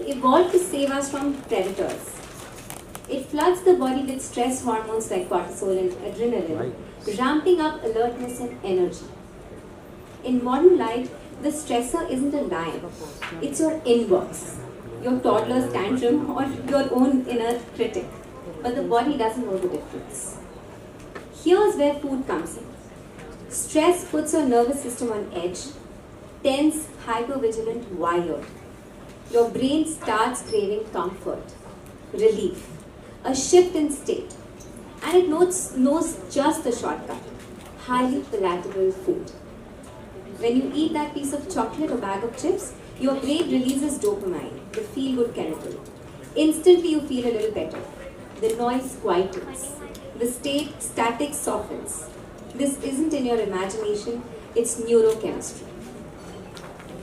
evolved to save us from predators. It floods the body with stress hormones like cortisol and adrenaline, ramping up alertness and energy. In modern life, the stressor isn't a lion, it's your inbox, your toddler's tantrum or your own inner critic. But the body doesn't know the difference. Here's where food comes in. Stress puts your nervous system on edge, tense, hypervigilant, wired. Your brain starts craving comfort, relief, a shift in state. And it knows just the shortcut, highly palatable food. When you eat that piece of chocolate or bag of chips, your brain releases dopamine, the feel-good chemical. Instantly you feel a little better. The noise quietens. The static softens. This isn't in your imagination, it's neurochemistry.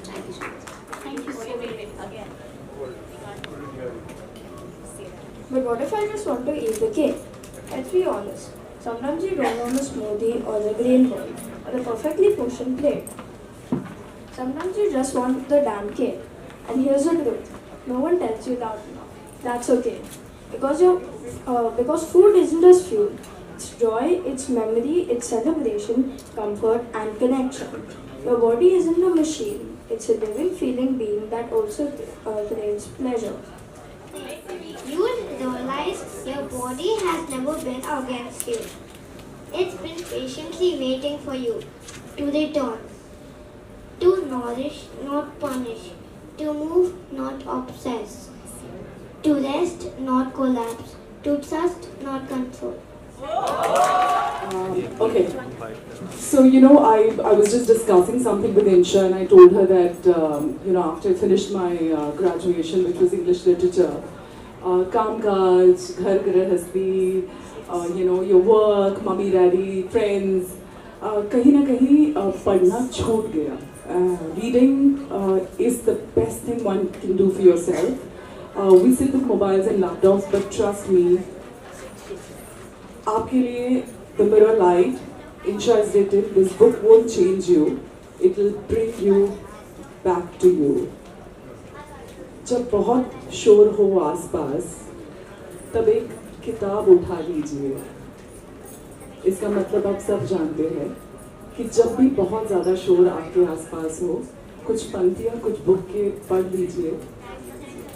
Thank you, Shweta. Thank you so much. Again. But what if I just want to eat the cake? Let's be honest. Sometimes you don't want a smoothie or the grain bowl or the perfectly portioned plate. Sometimes you just want the damn cake. And here's the truth. No one tells you that enough. That's okay. Because food isn't just fuel. It's joy, it's memory, it's celebration, comfort and connection. Your body isn't a machine. It's a living, feeling being that also craves pleasure. You realize your body has never been against you. It's been patiently waiting for you to return. To nourish, not punish. To move, not obsess. To rest, not collapse. To trust, not control. Okay. So, I was just discussing something with Insha and I told her that, after I finished my graduation, which was English literature, Kaam Kaaj, Ghar Grahasti, your work, mummy, daddy, friends, kahin na kahin padna chhut gaya. Reading is the best thing one can do for yourself. We sit with mobiles and laptops, but trust me, आपके लिए the mirror light, Insha has written, this book won't change you, it will bring you back to you. जब बहुत शोर हो आसपास, तब एक किताब उठा लीजिए. इसका मतलब आप सब जानते हैं कि जब भी बहुत ज़्यादा शोर आपके आसपास हो, कुछ पंक्तियाँ, कुछ बुक के पढ़ लीजिए.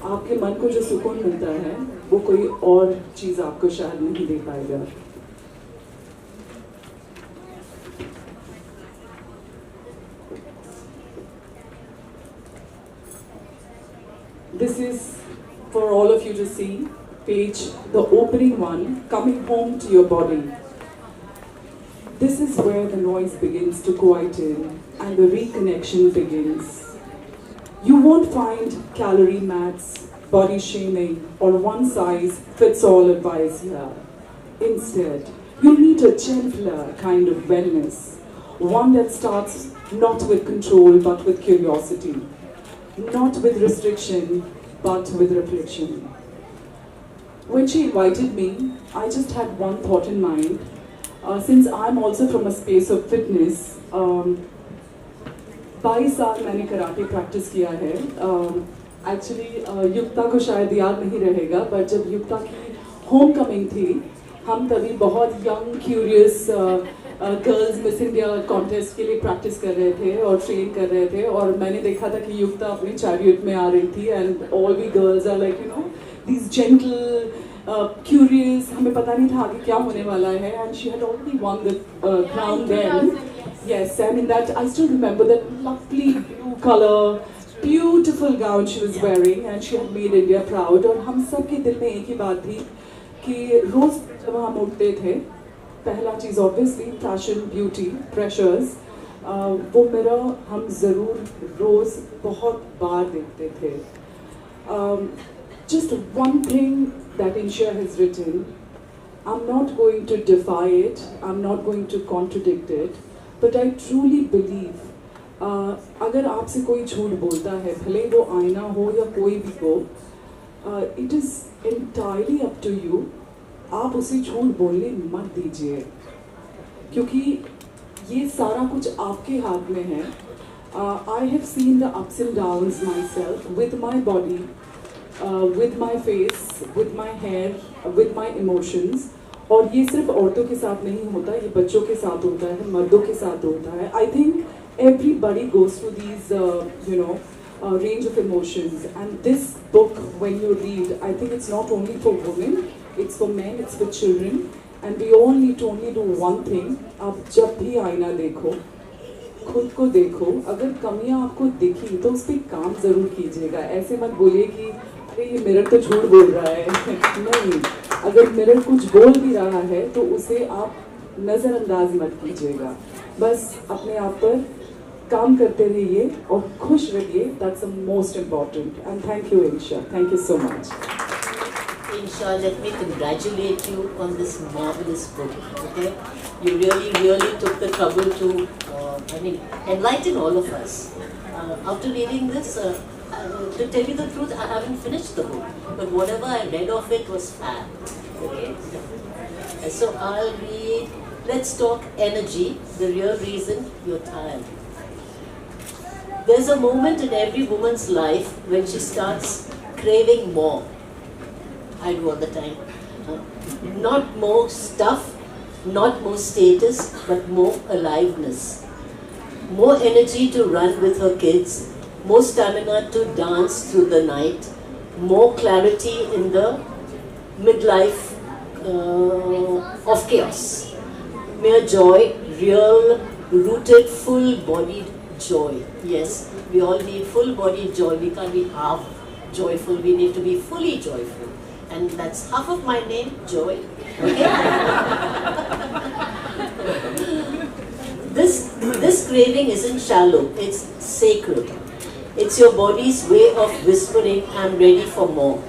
आपके मन को जो सुकून मिलता है, वो कोई और चीज़ आपको शायद नहीं दे पाएगा. This is for all of you to see, the opening one, coming home to your body. This is where the noise begins to quieten and the reconnection begins. You won't find calorie maths, body shaming, or one-size-fits-all advice here. Instead, you'll meet a gentler kind of wellness, one that starts not with control but with curiosity. Not with restriction, but with reflection. When she invited me, I just had one thought in mind. Since I'm also from a space of fitness, 22 साल मैंने karate practice किया है. Actually, युक्ता को शायद याद नहीं रहेगा, but जब युक्ता की होम कमिंग थी, हम तभी बहुत young, curious girls miss India contest के लिए प्रैक्टिस कर रहे थे और ट्रेन कर रहे थे. और मैंने देखा था कि युक्ता अपनी चैरियट में आ रही थी and all we girls are like these gentle curious. हमें पता नहीं था आगे क्या होने वाला है. And she had already won the crown then. Yes, and in that I still remember that lovely blue color, beautiful gown she was wearing, and she had made India proud. और हम सब के दिल में एक ही बात थी कि रोज जब हम उठते थे, पहला चीज़ obviously fashion, beauty, pressures, वो मिरर हम ज़रूर रोज बहुत बार देखते थे. Just one thing that Insha has written, I'm not going to defy it, I'm not going to contradict it, but I truly believe अगर आपसे कोई झूठ बोलता है, भले वो आईना हो या कोई भी हो, it is entirely up to you. आप उसे झूठ बोलने मत दीजिए, क्योंकि ये सारा कुछ आपके हाथ में है. I have seen the ups and downs myself with my body. with my face, with my hair, with my emotions. और ये सिर्फ औरतों के साथ नहीं होता, ये बच्चों के साथ होता है, मर्दों के साथ होता है. I think everybody goes through these, range of emotions. And this book, when you read, I think it's not only for women, it's for men, it's for children. And we all need to only do one thing. आप जब भी आईना देखो, खुद को देखो, अगर कमियां आपको दिखी तो उस पर काम जरूर कीजिएगा. ऐसे मत बोलिए कि अरे ये मिरर तो झूठ बोल रहा है. नहीं, अगर मिरर कुछ बोल भी रहा है तो उसे आप नज़रअंदाज मत कीजिएगा. बस अपने आप पर काम करते रहिए और खुश रहिए. That's the most important. And thank you, Insha. Thank you so much. Insha, let me congratulate you on this marvelous book. Okay, you really took the trouble to, enlighten all of us. After reading this, to tell you the truth, I haven't finished the book, but whatever I read of it was fab. Okay, so I'll read. Let's talk energy. The real reason you're tired. There's a moment in every woman's life when she starts craving more. I do all the time. Not more stuff, not more status, but more aliveness. More energy to run with her kids, more stamina to dance through the night, more clarity in the midlife of chaos. Mere joy, real, rooted, full-bodied joy. Yes, we all need full-bodied joy. We can't be half joyful. We need to be fully joyful. And that's half of my name, Joy. Okay? This craving isn't shallow, it's sacred. It's your body's way of whispering, I'm ready for more.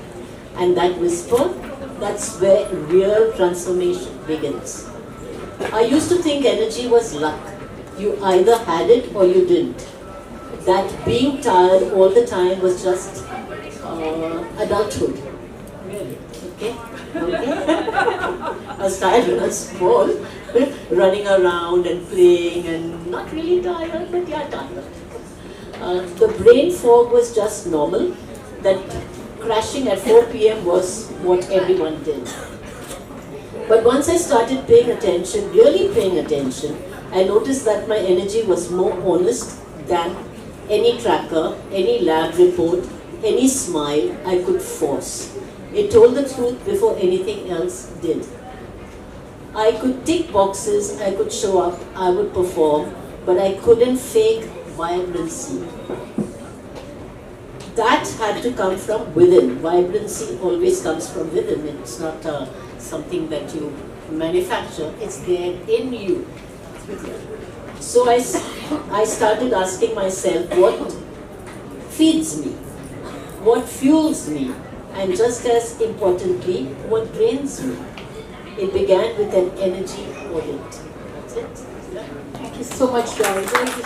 And that whisper, that's where real transformation begins. I used to think energy was luck. You either had it or you didn't. That being tired all the time was just adulthood. Really? Okay? I was tired when I was small, running around and playing and not really tired, but yeah, tired. The brain fog was just normal. That crashing at 4 p.m. was what everyone did. But once I started paying attention, really paying attention, I noticed that my energy was more honest than any tracker, any lab report, any smile I could force. It told the truth before anything else did. I could tick boxes, I could show up, I would perform, but I couldn't fake vibrancy. That had to come from within. Vibrancy always comes from within. It's not something that you manufacture, it's there in you. So I started asking myself, what feeds me? What fuels me? And just as importantly, what drains me? It began with an energy audit. That's it. Thank you so much, Joy.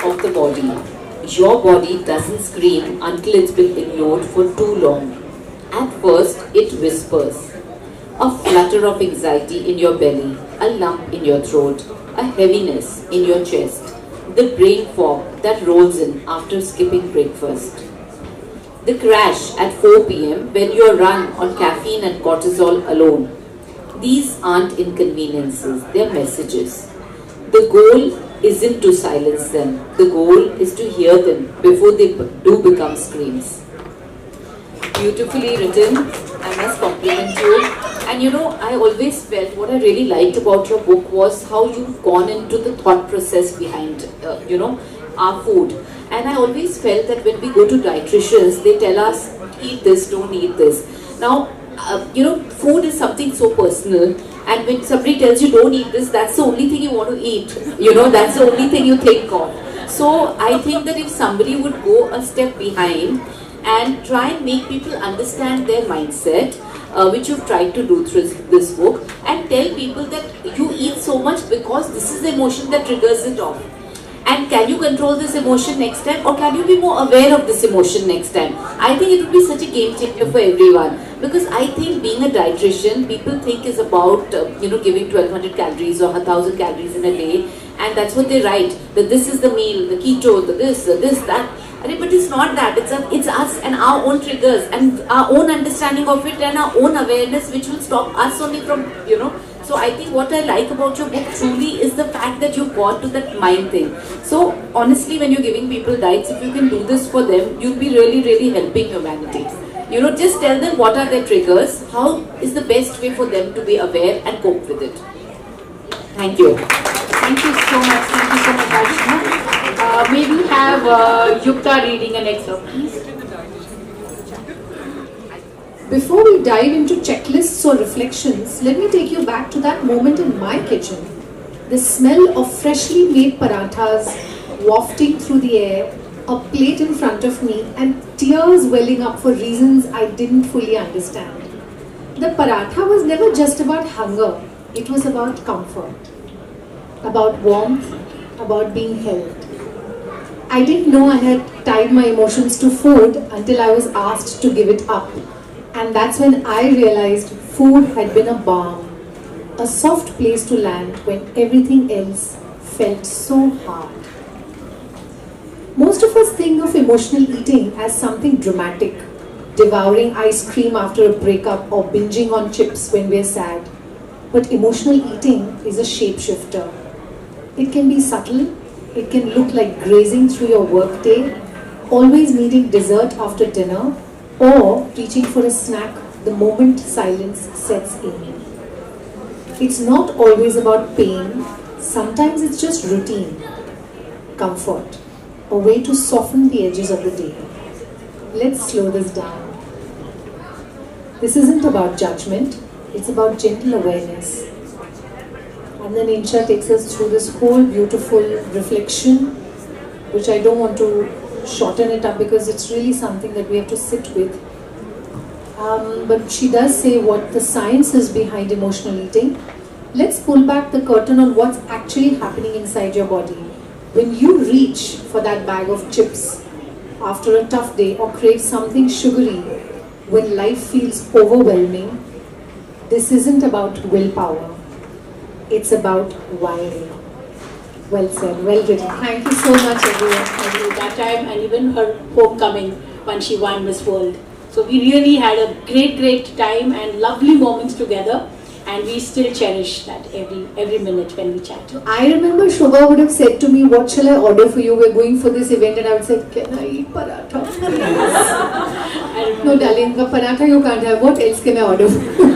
Of the body. Your body doesn't scream until it's been ignored for too long. At first, it whispers. A flutter of anxiety in your belly, a lump in your throat, a heaviness in your chest, the brain fog that rolls in after skipping breakfast. The crash at 4 p.m. when you're run on caffeine and cortisol alone. These aren't inconveniences, they're messages. The goal isn't to silence them. The goal is to hear them before they do become screams. Beautifully written. I must compliment you. And I always felt what I really liked about your book was how you've gone into the thought process behind, our food. And I always felt that when we go to dietitians, they tell us, eat this, don't eat this. Now, food is something so personal. And when somebody tells you don't eat this, that's the only thing you want to eat. That's the only thing you think of. So I think that if somebody would go a step behind and try and make people understand their mindset, which you've tried to do through this book, and tell people that you eat so much because this is the emotion that triggers it off. And can you control this emotion next time, or can you be more aware of this emotion next time? I think it would be such a game changer for everyone, because I think being a dietitian, people think is about giving 1200 calories or 1000 calories in a day, and that's what they write, that this is the meal, the keto, the this, that. But it's not that. It's us and our own triggers and our own understanding of it and our own awareness which will stop us only from, So I think what I like about your book truly is the fact that you got to that mind thing. So honestly, when you're giving people diets, if you can do this for them, you'll be really, really helping humanity. Just tell them what are their triggers, how is the best way for them to be aware and cope with it. Thank you. Thank you so much. Thank you so much, Ashna. May we have Yukta reading an excerpt, please? Before we dive into checklists or reflections, let me take you back to that moment in my kitchen. The smell of freshly made parathas wafting through the air, a plate in front of me, and tears welling up for reasons I didn't fully understand. The paratha was never just about hunger, it was about comfort, about warmth, about being held. I didn't know I had tied my emotions to food until I was asked to give it up. And that's when I realized food had been a balm, a soft place to land when everything else felt so hard. Most of us think of emotional eating as something dramatic, devouring ice cream after a breakup or binging on chips when we're sad. But emotional eating is a shapeshifter. It can be subtle, it can look like grazing through your workday, always needing dessert after dinner, or reaching for a snack the moment silence sets in. It's not always about pain, sometimes it's just routine, comfort, a way to soften the edges of the day. Let's slow this down. This isn't about judgment, it's about gentle awareness. And then Insha takes us through this whole beautiful reflection, which I don't want to shorten it up because it's really something that we have to sit with. But she does say what the science is behind emotional eating. Let's pull back the curtain on what's actually happening inside your body. When you reach for that bag of chips after a tough day or crave something sugary when life feels overwhelming, this isn't about willpower. It's about wiring. Well said, well written. Thank you so much, everyone, for that time and even her homecoming when she won Miss World. So we really had a great time and lovely moments together, and we still cherish that every minute when we chat. I remember Shobha would have said to me, what shall I order for you? We're going for this event, and I would say, can I eat paratha? No darling, the paratha you can't have. What else can I order for you?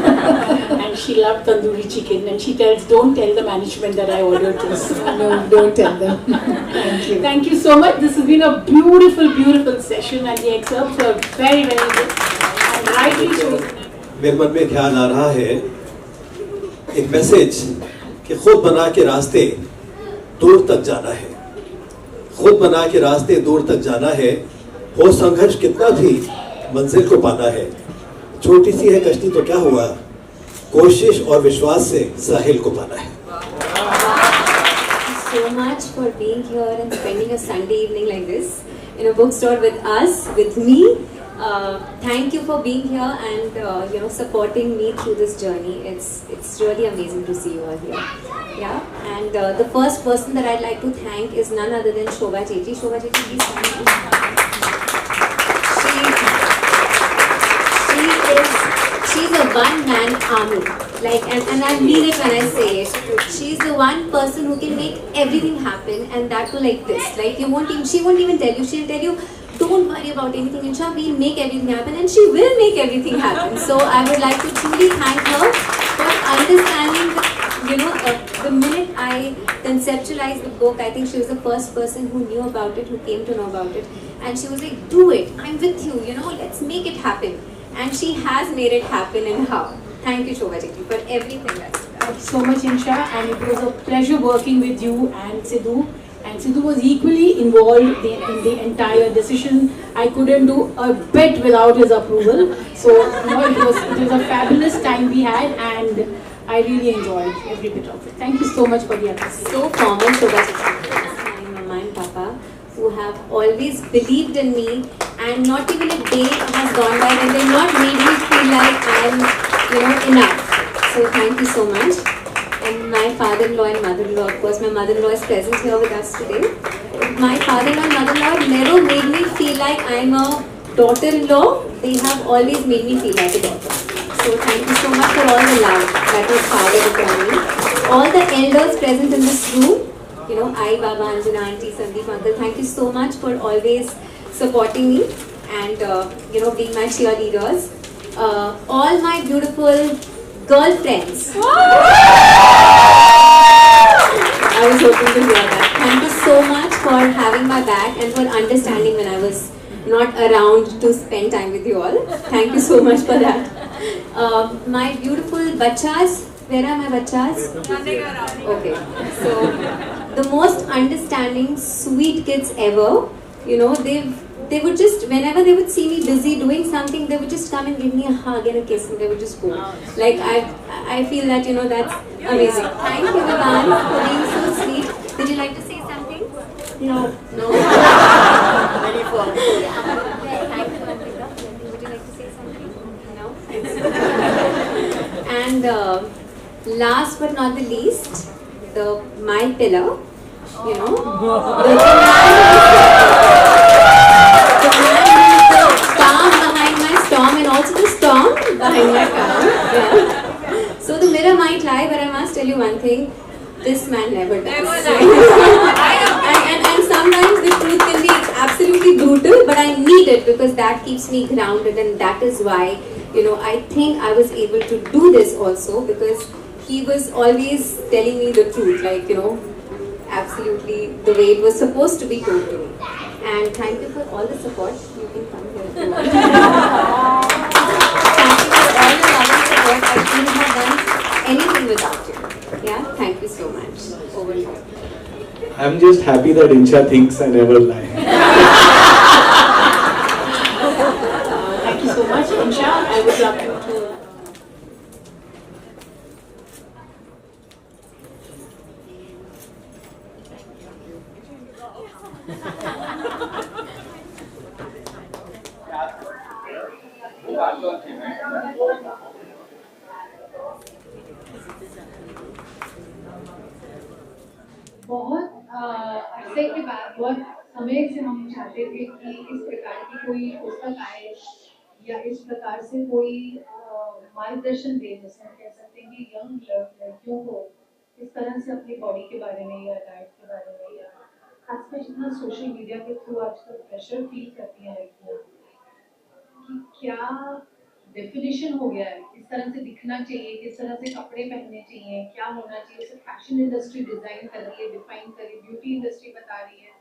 And she loved tandoori chicken, and she tells, don't tell the management that I ordered this. No, don't tell them. Thank you. Thank you so much. This has been a beautiful session, and the excerpts were very good. And rightly so. मेरे मन में ख्याल आ रहा है एक message कि खुद बना के रास्ते दूर तक जाना है, खुद बना के रास्ते दूर तक जाना है, हो संघर्ष कितना भी मंजिल को पाना है, छोटी सी है कश्ती तो क्या हुआ, कोशिश और विश्वास से साहिल को पाना है. Thank you so much for being here and spending a Sunday evening like this in a bookstore with us, with me. Thank you for being here and supporting me through this journey. It's really amazing to see you all here. Yeah, and the first person that I'd like to thank is none other than Shobha Chechi. Shobha Chechi, please stand. She's a one-man army. And I mean it when I say it. She's the one person who can make everything happen, and that too like this. She won't even tell you. She'll tell you, don't worry about anything, Insha, we'll make everything happen, and she will make everything happen. So I would like to truly thank her for understanding, the minute I conceptualized the book, I think she was the first person who knew about it, who came to know about it, and she was like, do it, I'm with you, let's make it happen. And she has made it happen in how. Thank you, Shobha Chechi, for everything that's done. Thank you so much, Insha, and it was a pleasure working with you and Sidhu. And Sidhu was equally involved in the entire decision. I couldn't do a bit without his approval. So it was a fabulous time we had, and I really enjoyed every bit of it. Thank you so much for the appreciation. So formal, Shobha Chechi, my mama and papa, who have always believed in me, and not even a day has gone by when they've not made me feel like I'm, enough. So thank you so much. And my father-in-law and mother-in-law, of course, my mother-in-law is present here with us today. My father-in-law and mother-in-law never made me feel like I'm a daughter-in-law. They have always made me feel like a daughter. So thank you so much for all the love that was showered upon me. All the elders present in this room, you know, Ai, Baba, Anjana, Auntie, Sandeep, Uncle, thank you so much for always supporting me and, you know, being my cheerleaders. All my beautiful girlfriends. I was hoping to hear that. Thank you so much for having my back and for understanding when I was not around to spend time with you all. Thank you so much for that. My beautiful bachas. Where are my bachas? Okay. So, the most understanding, sweet kids ever. You know, they would just, whenever they would see me busy doing something, they would just come and give me a hug and a kiss and they would just go. Like, I feel that, you know, that's amazing. Thank you, Vivan, for being so sweet. Would you like to say something? No. No? Very formal. Thank you, Anvita. Would you like to say something? No? And last but not the least, my pillar, you know, the calm behind my storm and also the storm behind my calm. Yeah. So the mirror might lie, but I must tell you one thing. This man never does. and sometimes the truth can be absolutely brutal, but I need it because that keeps me grounded, and that is why, you know, I think I was able to do this also because he was always telling me the truth, like, you know, absolutely the way it was supposed to be told to me. And thank you for all the support. You can come here if you want. Thank you for all the love and support. I couldn't have done anything without you. Yeah, thank you so much. Over to you. I'm just happy that Insha thinks I never lie. Thank you so much, Insha. I would love you to. बहुत अरसे के बाद बहुत समय से हम चाहते थे कि इस प्रकार की कोई पुस्तक आए या इस प्रकार से कोई मार्गदर्शन दे, जैसे हम कह सकते हैं कि यंग लड़कियों को इस तरह से अपनी बॉडी के बारे में या डाइट के बारे में या खासकर जितना सोशल मीडिया के थ्रू आजकल प्रेशर फील करती हैं लड़कियाँ कि क्या डेफिनेशन हो गया है, किस तरह से दिखना चाहिए, किस तरह से कपड़े पहनने चाहिए, क्या होना चाहिए, उसे फैशन इंडस्ट्री डिजाइन कर रही है, डिफाइन कर रही है, ब्यूटी इंडस्ट्री बता रही है,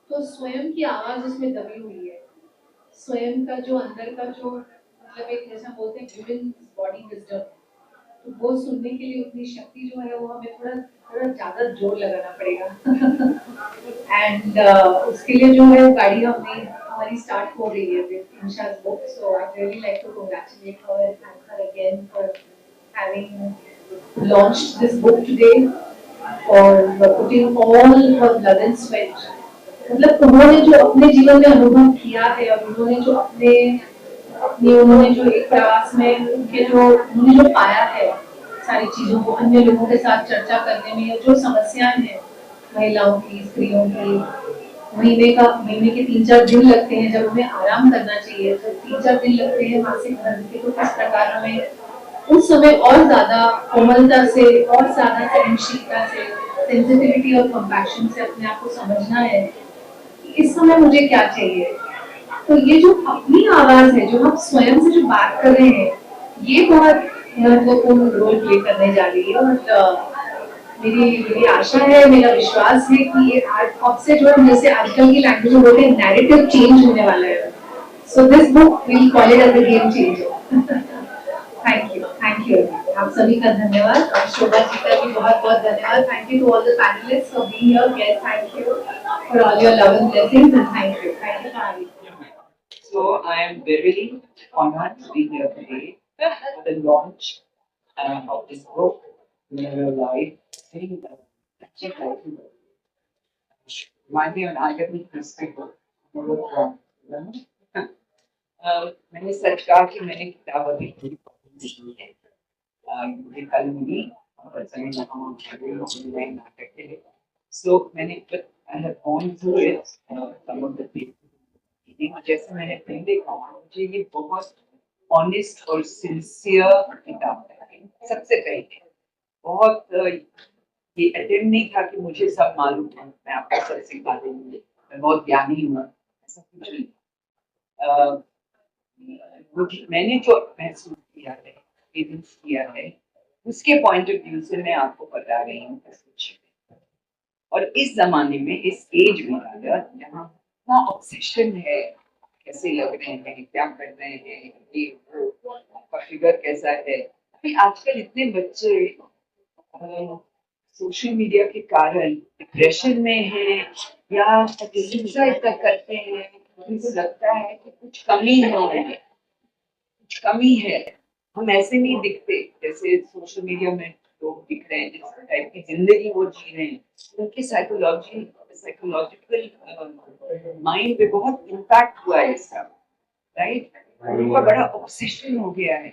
तो स्वयं की आवाज उसमें दबी हुई है, स्वयं का जो अंदर का जो मतलब एक जैसा बोलते हैं वुमेन्स बॉडी विजडम, तो वो सुनने के लिए उतनी शक्ति जो है वो हमें थोड़ा ज्यादा जोर लगाना पड़ेगा एंड उसके लिए जो है गाड़ी हमारी स्टार्ट हो गई है with Insha's book, so I'd really like to congratulate her and thank her again for having launched this book today, for putting all her blood and sweat. मतलब उन्होंने जो अपने जीवन में अनुभव किया है और उन्होंने जो उन्होंने जो एक प्रयास में उन्होंने जो पाया है सारी चीजों को अन्य लोगों के साथ चर्चा करने में, जो समस्याएं हैं महिलाओं की, स्त्रियों की, महीने के 3-4 दिन लगते हैं जब हमें आराम करना चाहिए, जब 3-4 दिन लगते हैं मासिक धर्म के, तो किस प्रकार हमें उस समय और ज्यादा कोमलता से और ज्यादा सहनशीलता से, सेंसिटिविटी और कंपैशन से अपने आप को समझना है कि इस समय मुझे क्या चाहिए। तो ये जो अपनी आवाज है, जो हम स्वयं से जो बात कर रहे हैं, ये बहुत महत्वपूर्ण रोल प्ले करने जा रही है और मेरी आशा है, मेरा विश्वास है कि ये अब से जो जैसे आजकल की लैंग्वेज में बोलते हैं नैरेटिव चेंज होने वाला है। So this book will call it as a game changer. Thank you आप सभी का धन्यवाद और शोभा जी का भी बहुत बहुत धन्यवाद। Thank you to all the panelists for being here. Guest, thank you for all your love and blessings and thank you for having me. So I am very honored to be here today at the launch of this book, Never Lie. Remind me of an academic perspective. मैंने सच कहा कि मैंने किताब अभी पूरी पढ़ी है, मुझे कल मिली और नए नाटक के लिए So I have gone through it, some of the things. जैसे मैंने पहले कहा, मुझे ये बहुत ऑनेस्ट और सिंसियर किताब लगी। सबसे पहले बहुत ये अटेम्प्ट नहीं था कि मुझे सब मालूम है, मैं आपको सब सिखा दूंगी, मैं बहुत ज्ञानी हूँ, ऐसा कुछ नहीं। मैंने जो महसूस किया है, एक्सपीरियंस किया है, उसके पॉइंट ऑफ व्यू से मैं आपको बता रही हूँ कुछ। और इस जमाने में, इस एज में जहाँ इतना ऑब्सेशन है, कैसे लग रहे हैं, क्या कर रहे हैं, ये वो, आपका फिगर कैसा है। अभी आजकल इतने बच्चे सोशल मीडिया के कारण डिप्रेशन में हैं या सुसाइड तक करते हैं, उनको लगता है कि कुछ कमी है उनमें, कुछ कमी है। हम ऐसे नहीं दिखते जैसे सोशल मीडिया में लोग दिख रहे हैं, जिस टाइप की जिंदगी वो जी रहे हैं। उनकी साइकोलॉजिकल माइंड पे बहुत इम्पैक्ट हुआ है इसका, राइट। उनका बड़ा ऑब्सेशन हो गया है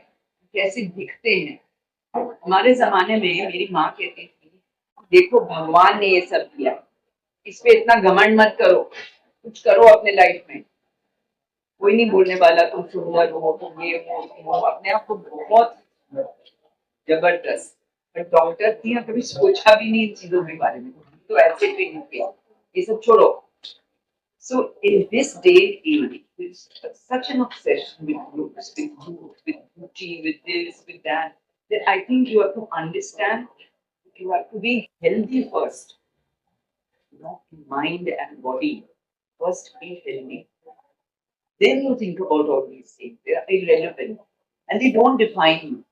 कैसे दिखते हैं। हमारे जमाने में मेरी माँ कहती थी, देखो भगवान ने ये सब दिया, इस पे इतना घमंड मत करो, कुछ करो अपने लाइफ में, कोई नहीं बोलने वाला तुम सुंदर हो, तुम ये हो, अपने आप को बहुत जबरदस्त। पर डॉक्टर थी, कभी सोचा भी नहीं इन चीजों के बारे में, तो ऐसे ट्रेन किया, ये सब छोड़ो। So in this day and age, there's such an obsession with looks, with youth, with beauty, with this, with that, that I think you have to understand, you have to be healthy first. Not mind and body. First be healthy. Then you think about all these things. They are irrelevant. And they don't define you.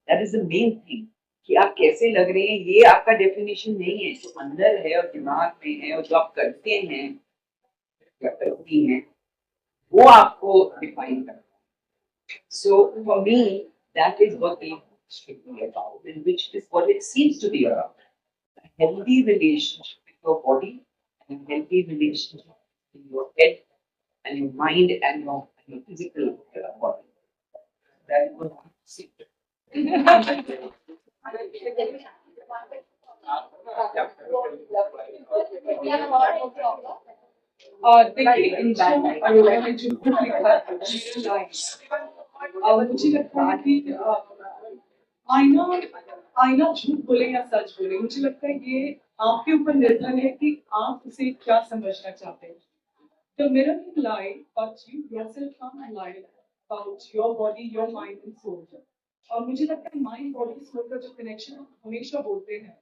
That is the main thing. कि आप कैसे लग रहे हैं, ये आपका definition नहीं है। जो अंदर है और दिमाग में है और जो आप करते हैं या करती हैं, वो आपको डिफाइन करता है। So for me, that is what it should be about, in which is what it seems to be about. A healthy relationship with your body and a healthy relationship with your head and your mind and your physical body. That is what I see. देखिए, इंशा अरोड़ा ने जो book लिखा है, मुझे लगता है कि आईना झूठ बोले या सच बोले, मुझे लगता है ये आपके ऊपर निर्भर है कि आप उसे क्या समझना चाहते हैं। The mirror can lie, but you yourself can't lie about your body, your mind and soul. और मुझे लगता है माइंड बॉडी सोल का जो कनेक्शन हमेशा बोलते हैं,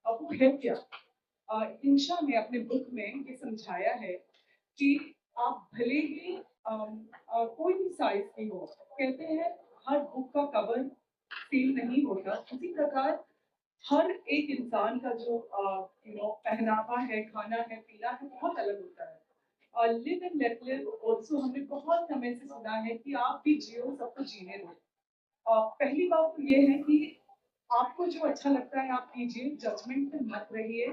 अब वो है क्या? इंशा ने अपने बुक में ये समझाया है कि आप भले ही कोई भी साइज की हो, कहते हैं हर बुक का कवर सेम नहीं होता, उसी प्रकार हर एक इंसान का जो पहनावा है, खाना है, पीना है, बहुत अलग होता है। Live and let live also हमने बहुत समय से सुना है कि आप भी जियो, सबको जीने दो। पहली बात तो ये है कि आपको जो अच्छा लगता है आप कीजिए, जजमेंट में मत रहिए।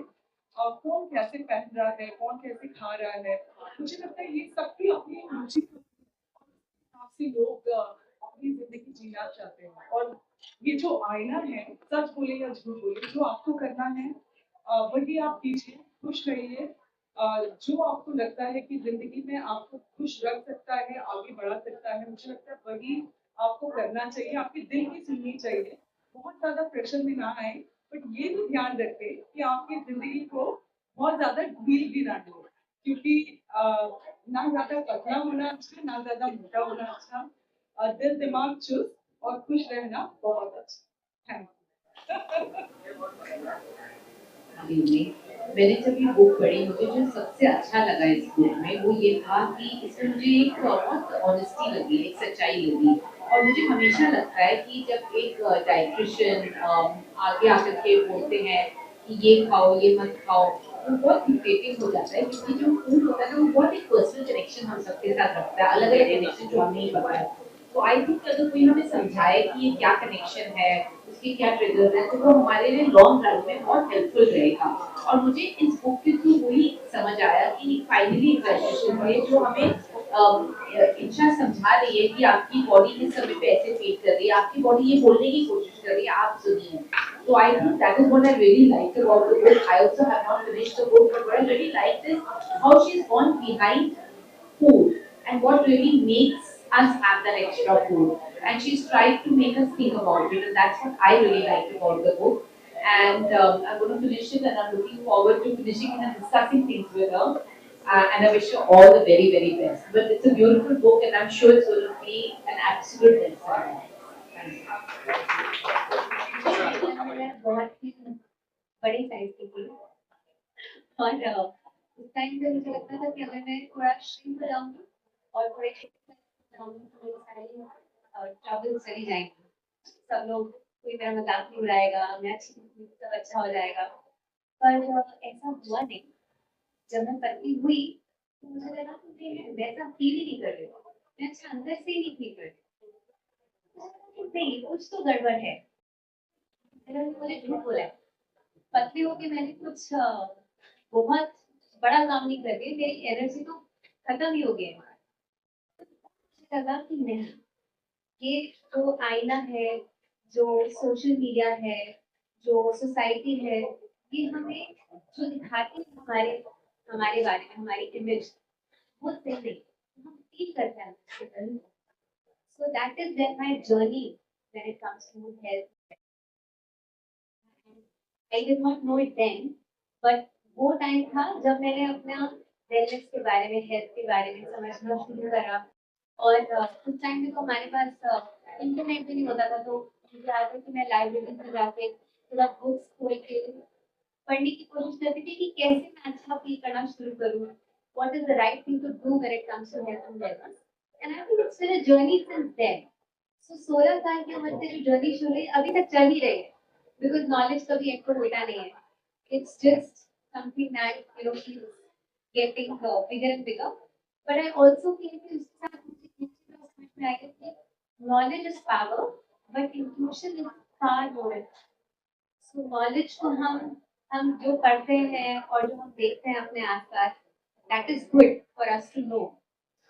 कौन कैसे पहन रहा है, कौन कैसे खा रहा है, मुझे लगता है ये सबकी अपनी रुचि से लोग अपनी जिंदगी जीना चाहते हैं। और ये जो आईना है, सच बोले या झूठ बोले, जो आपको करना है वही आप कीजिए, खुश रहिए। जो आपको लगता है कि जिंदगी में आपको खुश रख सकता है, आगे बढ़ा सकता है, मुझे लगता है वही आपको करना चाहिए, आपके दिल की सुननी चाहिए। बहुत ज्यादा प्रेशर में ना आए, बट ये भी ध्यान रखें कि आपकी जिंदगी को बहुत ज्यादा ढील भी ना दो, क्योंकि ना ज्यादा पतला होना अच्छा, ना ज्यादा मोटा होना अच्छा। दिल दिमाग चुस्त और खुश रहना बहुत अच्छा। Thank you. मैंने जब ये बुक पढ़ी, मुझे जो सबसे अच्छा लगा इस बुक में वो ये था कि इसमें मुझे एक बहुत ऑनेस्टी लगी, एक सच्चाई लगी। और मुझे हमेशा लगता है कि जब एक डाइट्रिशियन आगे आकर के बोलते हैं कि ये खाओ, ये मत खाओ, वो बहुत इरिटेटिंग हो जाता है, क्योंकि जो फूड होता है ना, वो बहुत एक पर्सनल कनेक्शन हम सबके साथ रखता है, अलग अलग कनेक्शन जो हमें नहीं पता है। तो आई थिंक अगर कोई हमें समझाए कि ये क्या कनेक्शन है, उसके क्या ट्रिगर्स हैं, तो वो हमारे लिए लॉन्ग रन में बहुत हेल्पफुल रहेगा। और मुझे इस बुक के थ्रू वही समझ आया कि फाइनली एक डाइटिशियन है जो हमें इंशा समझा रही है कि आपकी बॉडी किस समय पे ऐसे फील कर रही है, आपकी बॉडी ये बोलने की कोशिश कर रही है, आप सुनिए। So I think that is what I really liked about the book. I also have not finished the book, but what I really liked is how she's gone behind food and what really makes us have that extra food. And she's tried to make us think about it, and that's what I really liked about the book. And I'm going to finish it, and I'm looking forward to finishing it and discussing things with her. And I wish her all the very, very best. But it's a beautiful book, and I'm sure it's going to be an absolute bestseller. Thank you. बहुत ही बड़ी size की थी और उस time पे मुझे लगता था कि अगर मैं थोड़ा श्रिंक हो जाऊंगी और थोड़े जाऊंगी तो मेरी सारी ट्रबल चली जाएंगी सब लोग कोई मेरा मजाक नहीं उड़ाएगा मैं अच्छी सब अच्छा हो जाएगा पर ऐसा हुआ नहीं जब मैं पतली हुई तो मुझे लगा कि मैं वैसा फील ही नहीं कर रही हूँ मैं अच्छा अंदर से ही नहीं फील कर रही नहीं कुछ तो गड़बड़ है मुझे झूठ बोला है पतली होके मैंने कुछ बहुत बड़ा काम नहीं कर रही मेरी एनर्जी तो खत्म ही हो गई है मुझे लगा कि नहीं ये जो आईना है जो सोशल मीडिया है जो सोसाइटी है ये हमें जो दिखाती है हमारे बारे में हमारी इमेज वो सही नहीं हम फील करते हैं so that is then my journey when it comes to health I did not know it then, but वो टाइम था जब मैंने अपना वेलनेस के बारे में हेल्थ के बारे में समझना शुरू करा और उस टाइम में तो हमारे पास इंटरनेट भी नहीं होता था तो मुझे याद है कि मैं लाइब्रेरी में जाके थोड़ा बुक्स खोल के पढ़ने की कोशिश करती थी कि कैसे मैं अच्छा फील करना शुरू करूँ what is the right thing to do when it comes to health and wellness and I think it's been a journey since then so 16 साल की उम्र से जो जर्नी शुरू हुई अभी तक चल ही रही है because knowledge कभी एक को होता नहीं है it's just something that keeps getting bigger and bigger but I also feel कि उसके साथ मुझे समझ में आया कि knowledge is power but intuition is far more so knowledge को हम जो पढ़ते हैं और जो हम देखते हैं अपने आसपास that is good for us to know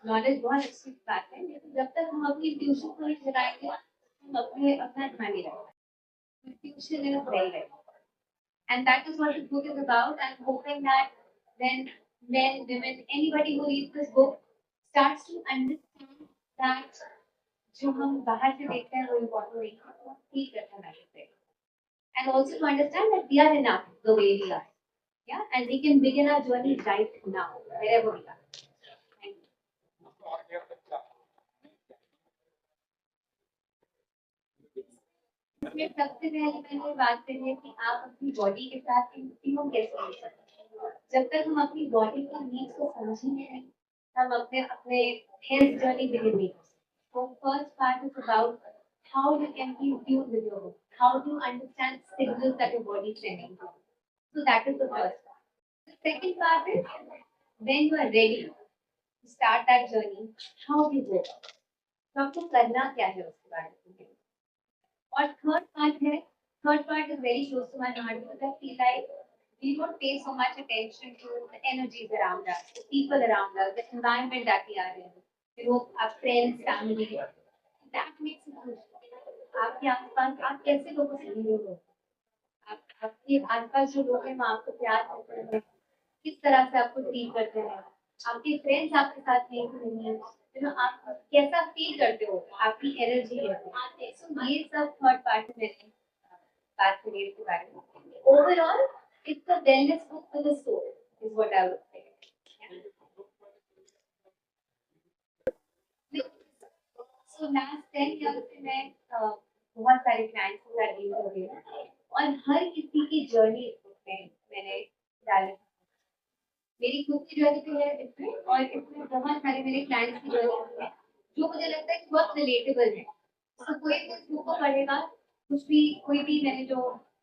knowledge बहुत अच्छी बात है लेकिन जब तक हम अपनी intuition को नहीं चलाएंगे हम अपना ध्यान नहीं रखेंगे Intuition is very right. And that is what this book is about. I'm hoping that when men, women, anybody who reads this book starts to understand that जो हम बाहर से देखते हैं वो important नहीं है, वो ठीक करना चाहिए. And also to understand that we are enough the way we are. Yeah, and we can begin our journey right now, wherever we are. Thank you. इसमें सबसे पहले मैंने बात करनी है कि आप अपनी बॉडी के साथ इंटीम कैसे कर सकते हैं जब तक हम अपनी बॉडी की नीड्स को समझेंगे नहीं हम अपने हेल्थ जर्नी बिगिन नहीं तो first part is about how you can be in tune with your body how do you understand signals that your body is sending so that is the first part the second part is when you are ready to start that journey how do you go तो आपको करना क्या है उसके बारे में और third part is very close to my heart because I feel like we don't pay so much attention to the energies around us, the people around us, the environment that we are in. Our friends, family. That makes a huge difference. आपके आसपास आप कैसे लोगों से मिले हो? आपके आसपास जो लोग हैं वो आपको प्यार करते हैं, किस तरह से आपको ट्रीट करते हैं? आपके फ्रेंड्स आपके साथ नहीं आप कैसा फील करते हो आपकी एनर्जी है सो ये सब थर्ड पार्ट में बात करिए इसके बारे में overall it's a wellness book for the soul is what I would say so last 10 years से मैं बहुत सारे क्लाइंट्स के साथ डील कर रही हूँ और हर किसी की जर्नी में मैंने डाली मेरी खुद की जर्नी भी है इसमें और इसमें बहुत सारे मेरे क्लाइंट्स की जर्नी है जो मुझे लगता है कि बहुत रिलेटेबल है तो कोई भी इस बुक को पढ़ेगा कोई भी मैंने जो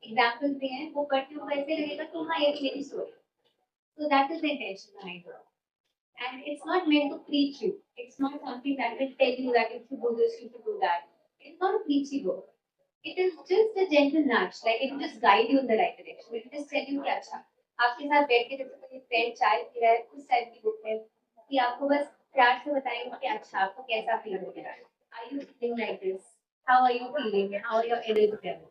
एग्जाम्पल्स दिए हैं वो पढ़ के उसको ऐसे लगेगा कि हाँ ये मेरी story so that is the intention behind it and it's not meant to preach you it's not something that will tell you that you should do this you should do that it's not a preachy book it is just a gentle nudge like it just guide you in the right direction it just tell you कि अच्छा आपके साथ बैठ के जैसे कोई friend चाय P रहा है उस टाइप की बुक है कि आपको बस प्यार से बताएंगे कि अच्छा आपको कैसा फील हो रहा है are you feeling like this how are you feeling how are your energy level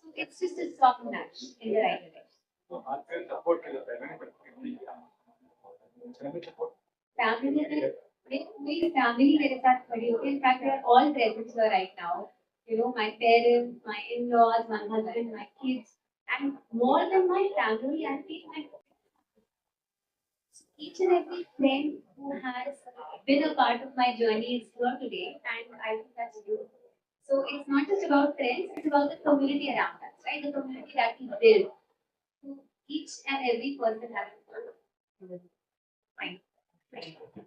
so It's just a soft nudge in the right direction. Family मेरी family मेरे साथ खड़ी होती है. In fact, they are all present here right now. You know, my parents, my in-laws, my husband, my kids, and more than my family, I think my each and every friend who has been a part of my journey is here today, and I think that's beautiful. So it's not just about friends; it's about the community around us, right? The community that we build. So each and every person has a role. Fine. Fine.